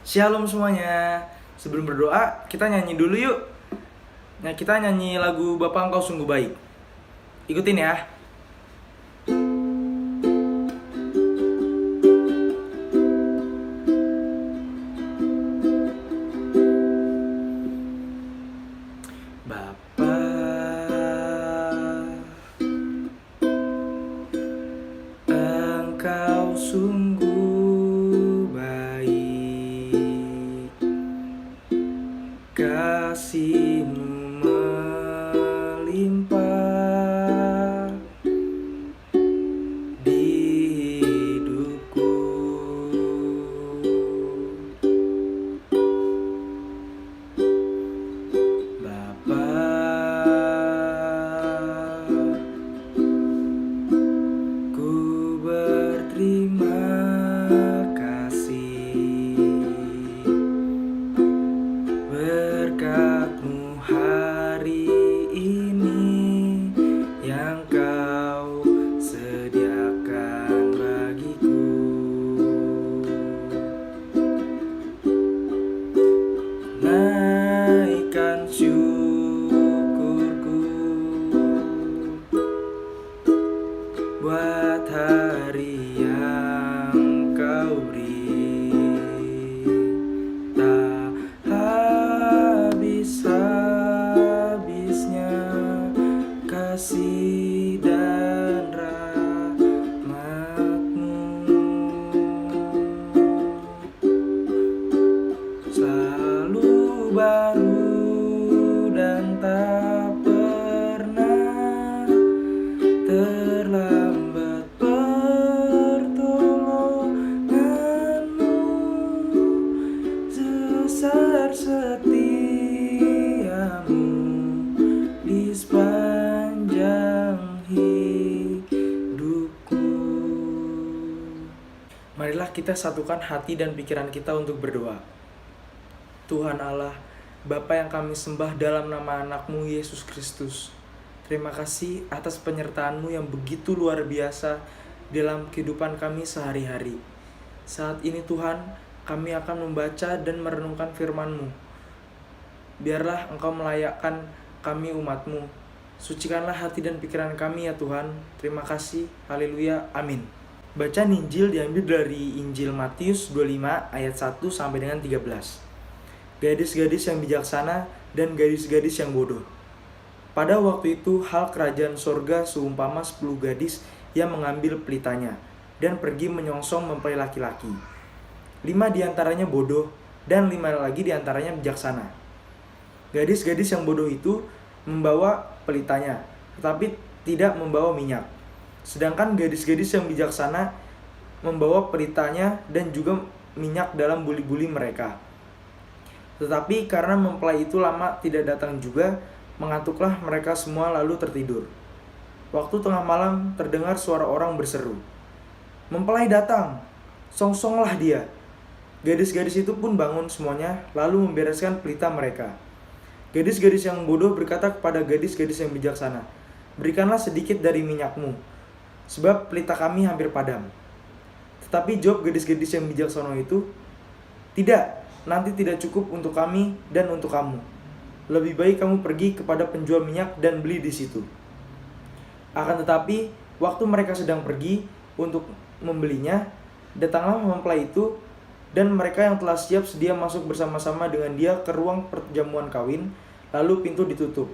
Shalom semuanya. Sebelum berdoa, kita nyanyi dulu yuk. Nah, kita nyanyi lagu Bapa Engkau Sungguh Baik. Ikutin ya. Bapa, Engkau sungguh baik, kasih-Mu melimpah di hidupku. Bapa, ku berterima kasih berkat-Mu hari ini yang Kau sediakan bagiku. Naikkan syukurku buat hari yang Kau beri, tak habis-habisnya kasih dan rahmat-Mu, selalu baru dan tak pernah terlambat pertolongan-Mu, besar setia-Mu di sepanjang hidupku. Marilah kita satukan hati dan pikiran kita untuk berdoa. Tuhan Allah, Bapa yang kami sembah dalam nama anak-Mu Yesus Kristus, terima kasih atas penyertaan-Mu yang begitu luar biasa dalam kehidupan kami sehari-hari. Saat ini Tuhan, kami akan membaca dan merenungkan firman-Mu. Biarlah Engkau melayakkan kami umat-Mu. Sucikanlah hati dan pikiran kami ya Tuhan. Terima kasih. Haleluya. Amin. Bacaan Injil diambil dari Injil Matius 25 ayat 1 sampai dengan 13. Gadis-gadis yang bijaksana dan gadis-gadis yang bodoh. Pada waktu itu hal kerajaan sorga seumpama 10 gadis yang mengambil pelitanya dan pergi menyongsong mempelai laki-laki. 5 diantaranya bodoh dan 5 lagi diantaranya bijaksana. Gadis-gadis yang bodoh itu membawa pelitanya, tetapi tidak membawa minyak. Sedangkan gadis-gadis yang bijaksana membawa pelitanya dan juga minyak dalam buli-buli mereka. Tetapi karena mempelai itu lama tidak datang juga, mengantuklah mereka semua lalu tertidur. Waktu tengah malam terdengar suara orang berseru, "Mempelai datang, songsonglah dia." Gadis-gadis itu pun bangun semuanya, lalu membereskan pelita mereka. Gadis-gadis yang bodoh berkata kepada gadis-gadis yang bijaksana, "Berikanlah sedikit dari minyak-Mu, sebab pelita kami hampir padam." Tetapi jawab gadis-gadis yang bijaksana itu, "Tidak, nanti tidak cukup untuk kami dan untuk kamu. Lebih baik kamu pergi kepada penjual minyak dan beli di situ." Akan tetapi, waktu mereka sedang pergi untuk membelinya, datanglah mempelai itu, dan mereka yang telah siap sedia masuk bersama-sama dengan dia ke ruang perjamuan kawin, lalu pintu ditutup.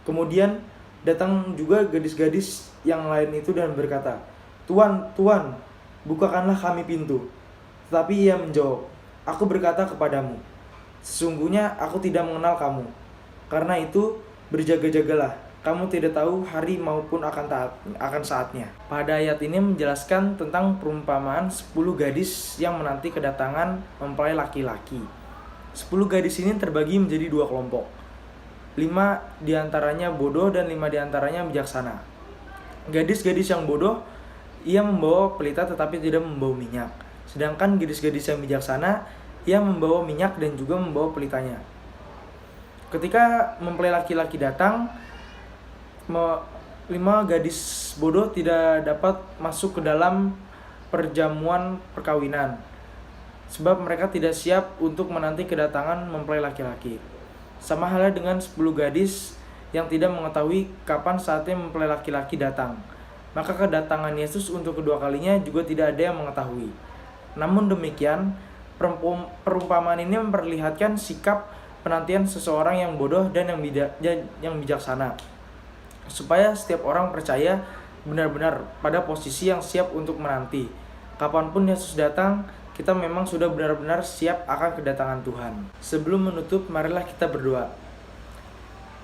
Kemudian datang juga gadis-gadis yang lain itu dan berkata, "Tuan, Tuan, bukakanlah kami pintu." Tetapi ia menjawab, "Aku berkata kepadamu, sesungguhnya aku tidak mengenal kamu. Karena itu berjaga-jagalah, kamu tidak tahu hari maupun akan saatnya." Pada ayat ini menjelaskan tentang perumpamaan 10 gadis yang menanti kedatangan mempelai laki-laki. 10 gadis ini terbagi menjadi 2 kelompok. 5 diantaranya bodoh dan 5 diantaranya bijaksana. Gadis-gadis yang bodoh, ia membawa pelita tetapi tidak membawa minyak. Sedangkan gadis-gadis yang bijaksana, ia membawa minyak dan juga membawa pelitanya. Ketika mempelai laki-laki datang, 5 gadis bodoh tidak dapat masuk ke dalam perjamuan perkawinan. sebab mereka tidak siap untuk menanti kedatangan mempelai laki-laki. Sama halnya dengan 10 gadis yang tidak mengetahui kapan saatnya mempelai laki-laki datang. Maka kedatangan Yesus untuk kedua kalinya juga tidak ada yang mengetahui. Namun demikian, perumpamaan ini memperlihatkan sikap penantian seseorang yang bodoh dan yang bijaksana, supaya setiap orang percaya benar-benar pada posisi yang siap untuk menanti. Kapanpun Yesus datang, kita memang sudah benar-benar siap akan kedatangan Tuhan. Sebelum menutup, marilah kita berdoa.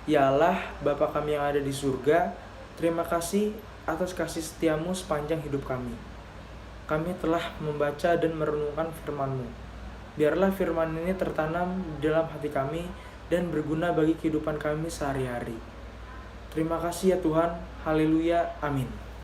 Ya Allah, Bapa kami yang ada di surga, terima kasih atas kasih setiamu sepanjang hidup kami. Kami telah membaca dan merenungkan firman-Mu. Biarlah firman ini tertanam di dalam hati kami dan berguna bagi kehidupan kami sehari-hari. Terima kasih ya Tuhan. Haleluya. Amin.